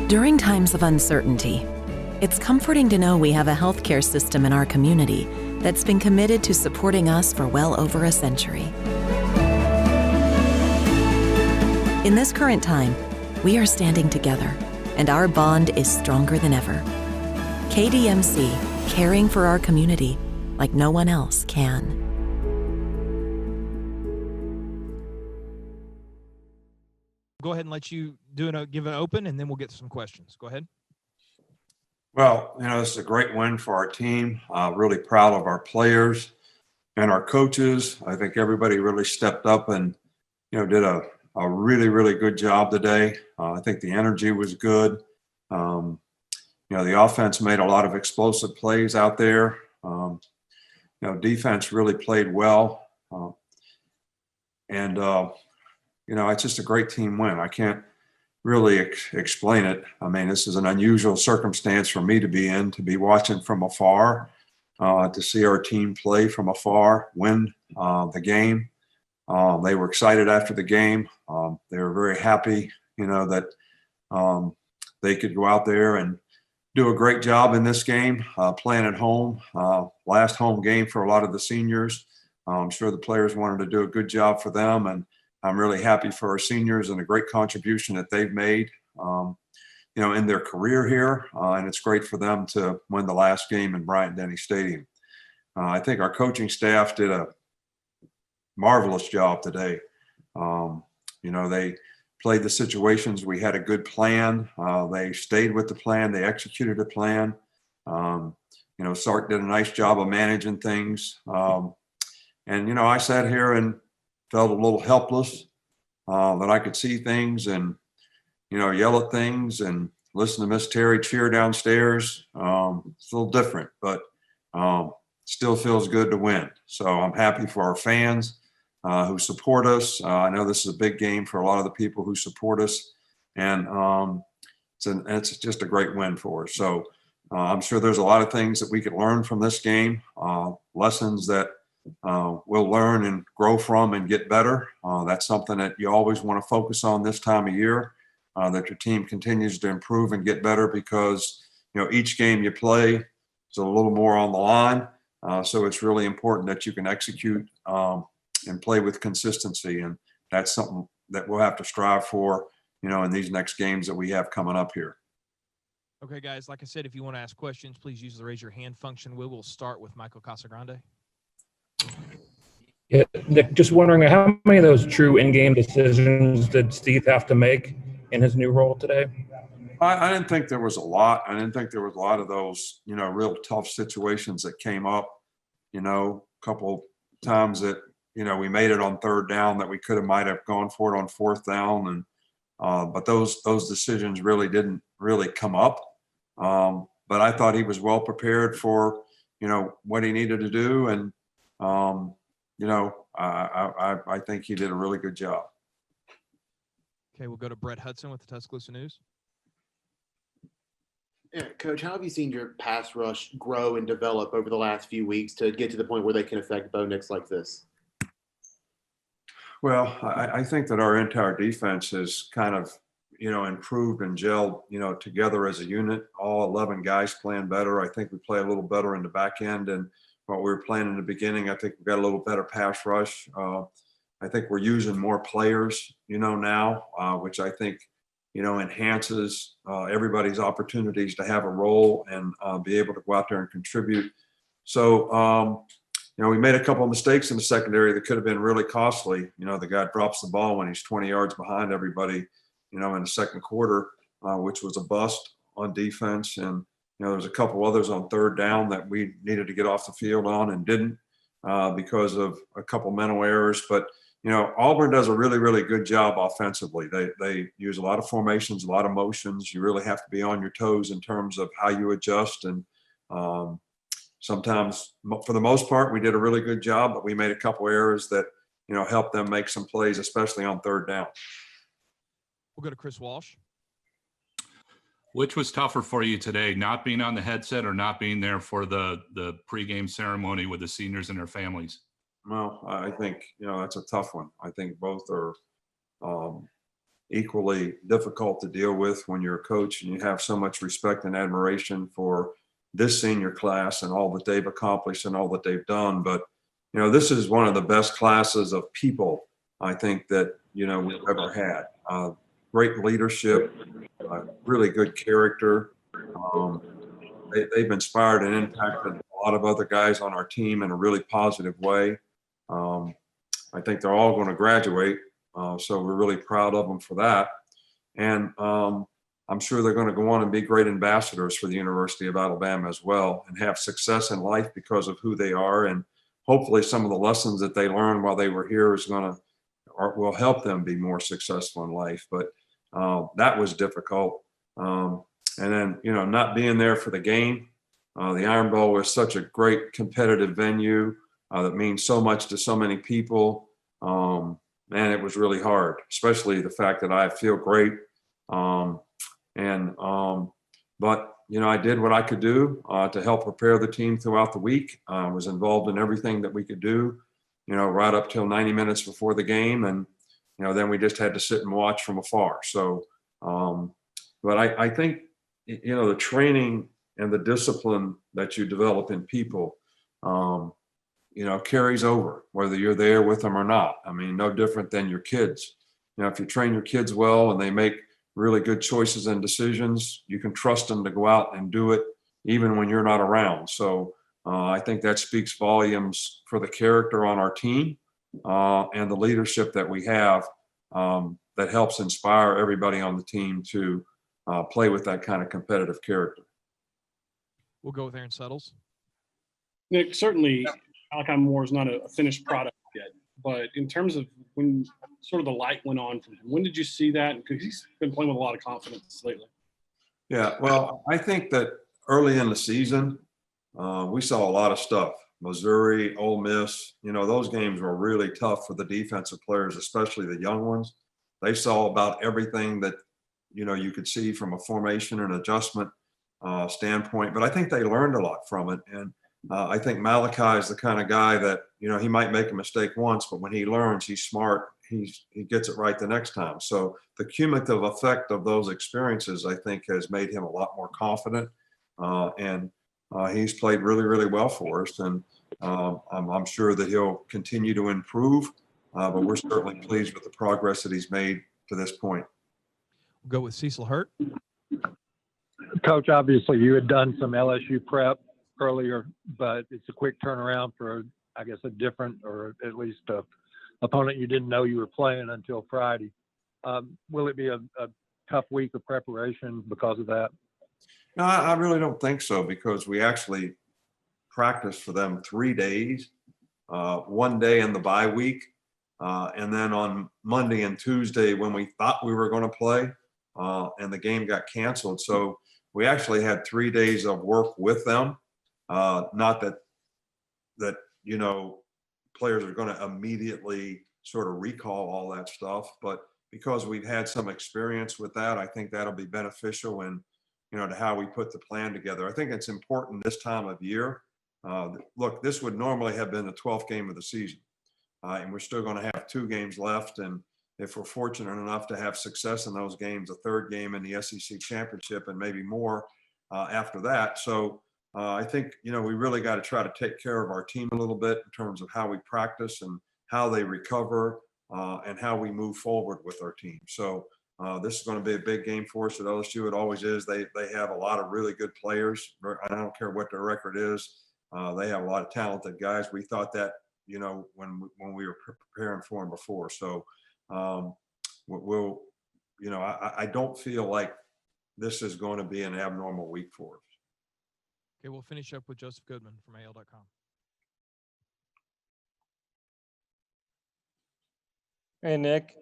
During times of uncertainty, it's comforting to know we have a healthcare system in our community that's been committed to supporting us for well over a century. In this current time, we are standing together, and our bond is stronger than ever. KDMC, caring for our community like no one else can. Go ahead and let you give an open, and then we'll get some questions. Go ahead. Well, this is a great win for our team. Really proud of our players and our coaches. I think everybody really stepped up and, did a really, really good job today. I think the energy was good. The offense made a lot of explosive plays out there. Defense really played well. It's just a great team win. I can't really explain it. I mean, this is an unusual circumstance for me to be in, to be watching from afar, to see our team play from afar, win the game. They were excited after the game. They were very happy, that they could go out there and do a great job in this game, playing at home. Last home game for a lot of the seniors. I'm sure the players wanted to do a good job for them, and I'm really happy for our seniors and the great contribution that they've made, in their career here. And it's great for them to win the last game in Bryant-Denny Stadium. I think our coaching staff did a marvelous job today. They played the situations. We had a good plan. They stayed with the plan. They executed the plan. Sark did a nice job of managing things. I sat here and felt a little helpless, that I could see things and, yell at things and listen to Miss Terri cheer downstairs. It's a little different, but still feels good to win. So I'm happy for our fans who support us. I know this is a big game for a lot of the people who support us, and it's just a great win for us. So I'm sure there's a lot of things that we could learn from this game, lessons that we'll learn and grow from and get better. That's something that you always want to focus on this time of year, that your team continues to improve and get better, because, each game you play is a little more on the line. So it's really important that you can execute and play with consistency. And that's something that we'll have to strive for, in these next games that we have coming up here. Okay, guys, like I said, if you want to ask questions, please use the raise your hand function. We will start with Michael Casagrande. Yeah, Nick, just wondering, how many of those true in-game decisions did Steve have to make in his new role today? I didn't think there was a lot. I didn't think there was a lot of those, real tough situations that came up. A couple times that, we made it on third down that we might have gone for it on fourth down. And but those decisions really didn't really come up. But I thought he was well prepared for, what he needed to do. And, I think he did a really good job. Okay, we'll go to Brett Hudson with the Tuscaloosa News. Yeah, Coach, how have you seen your pass rush grow and develop over the last few weeks to get to the point where they can affect Bo Nix like this? Well, I think that our entire defense has kind of, improved and gelled, together as a unit. All 11 guys playing better. I think we play a little better in the back end and what we were playing in the beginning. I think we've got a little better pass rush. I think we're using more players, now, which I think, enhances everybody's opportunities to have a role and be able to go out there and contribute. So, we made a couple of mistakes in the secondary that could have been really costly. The guy drops the ball when he's 20 yards behind everybody, in the second quarter, which was a bust on defense. And, there's a couple others on third down that we needed to get off the field on and didn't because of a couple mental errors. But, Auburn does a really, really good job offensively. They use a lot of formations, a lot of motions. You really have to be on your toes in terms of how you adjust. And sometimes, for the most part, we did a really good job, but we made a couple errors that, helped them make some plays, especially on third down. We'll go to Chris Walsh. Which was tougher for you today, not being on the headset or not being there for the pregame ceremony with the seniors and their families? Well, I think, that's a tough one. I think both are, equally difficult to deal with when you're a coach and you have so much respect and admiration for this senior class and all that they've accomplished and all that they've done. But, this is one of the best classes of people I think that, we've ever had. Great leadership, really good character. They've inspired and impacted a lot of other guys on our team in a really positive way. I think they're all going to graduate. So we're really proud of them for that. And I'm sure they're going to go on and be great ambassadors for the University of Alabama as well and have success in life because of who they are. And hopefully some of the lessons that they learned while they were here will help them be more successful in life. But that was difficult. And then, not being there for the game. The Iron Bowl was such a great competitive venue that means so much to so many people. Man, it was really hard, especially the fact that I feel great. But I did what I could do to help prepare the team throughout the week. I was involved in everything that we could do, right up till 90 minutes before the game. And, then we just had to sit and watch from afar. So, but I think, the training and the discipline that you develop in people, carries over whether you're there with them or not. I mean, no different than your kids. If you train your kids well and they make really good choices and decisions, you can trust them to go out and do it even when you're not around. So I think that speaks volumes for the character on our team and the leadership that we have that helps inspire everybody on the team to play with that kind of competitive character. We'll go with Aaron Settles. Nick, certainly Malachi Moore is not a finished product yet, but in terms of when sort of the light went on from him, when did you see that? Because he's been playing with a lot of confidence lately. Yeah, well, I think that early in the season, we saw a lot of stuff. Missouri, Ole Miss, those games were really tough for the defensive players, especially the young ones. They saw about everything that, you could see from a formation and adjustment standpoint. But I think they learned a lot from it. And I think Malachi is the kind of guy that, he might make a mistake once, but when he learns, he's smart. He gets it right the next time. So the cumulative effect of those experiences, I think, has made him a lot more confident. And he's played really, really well for us. And I'm sure that he'll continue to improve. But we're certainly pleased with the progress that he's made to this point. We'll go with Cecil Hurt. Coach, obviously you had done some LSU prep earlier, but it's a quick turnaround for, I guess, a different, or at least a opponent you didn't know you were playing until Friday. Will it be a tough week of preparation because of that? No, I really don't think so, because we actually practiced for them 3 days, 1 day in the bye week. And then on Monday and Tuesday, when we thought we were going to play, and the game got canceled. So we actually had 3 days of work with them. Not that players are going to immediately sort of recall all that stuff, but because we've had some experience with that, I think that'll be beneficial in, to how we put the plan together. I think it's important this time of year. Look, this would normally have been the 12th game of the season, and we're still going to have 2 games left. And if we're fortunate enough to have success in those games, a 3rd game in the SEC championship and maybe more after that. So I think, we really got to try to take care of our team a little bit in terms of how we practice and how they recover and how we move forward with our team. So this is going to be a big game for us at LSU. It always is. They have a lot of really good players. I don't care what their record is. They have a lot of talented guys. We thought that, when we were preparing for them before. So we'll, I don't feel like this is going to be an abnormal week for us. Okay, we'll finish up with Joseph Goodman from AL.com. Hey, Nick.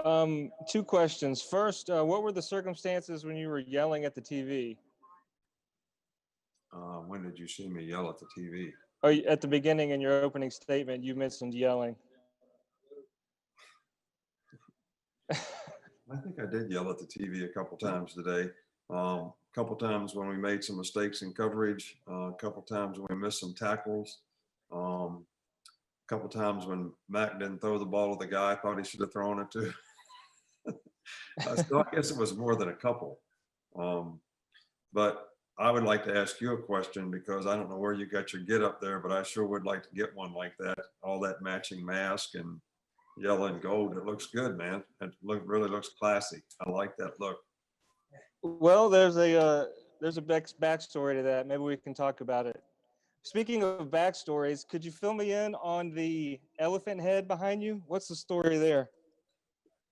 2 questions. First, what were the circumstances when you were yelling at the TV? When did you see me yell at the TV? Oh, at the beginning in your opening statement, you mentioned yelling. I think I did yell at the TV a couple times today. A couple times when we made some mistakes in coverage, a couple times when we missed some tackles, a couple times when Mac didn't throw the ball to the guy I thought he should have thrown it to. So I guess it was more than a couple. But I would like to ask you a question because I don't know where you got your get up there, but I sure would like to get one like that. All that matching mask and yellow and gold. It looks good, man. It really looks classy. I like that look. Well, there's a backstory to that. Maybe we can talk about it. Speaking of backstories, could you fill me in on the elephant head behind you? What's the story there?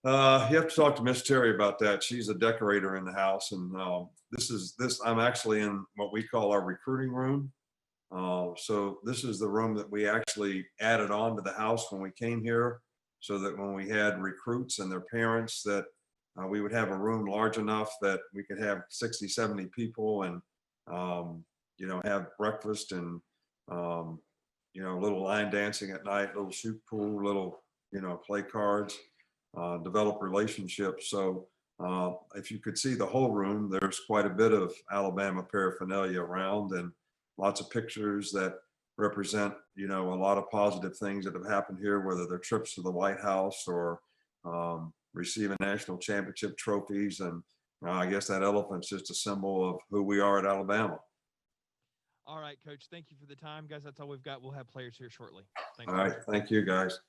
You have to talk to Miss Terri about that. She's a decorator in the house, and I'm actually in what we call our recruiting room. So this is the room that we actually added on to the house when we came here, so that when we had recruits and their parents, that we would have a room large enough that we could have 60, 70 people and, have breakfast and, little line dancing at night, little shoot pool, little, play cards, develop relationships. So if you could see the whole room, there's quite a bit of Alabama paraphernalia around and lots of pictures that represent, a lot of positive things that have happened here, whether they're trips to the White House or receiving national championship trophies. And I guess that elephant's just a symbol of who we are at Alabama. All right, Coach. Thank you for the time, guys. That's all we've got. We'll have players here shortly. Thanks. All right. Thank you, guys.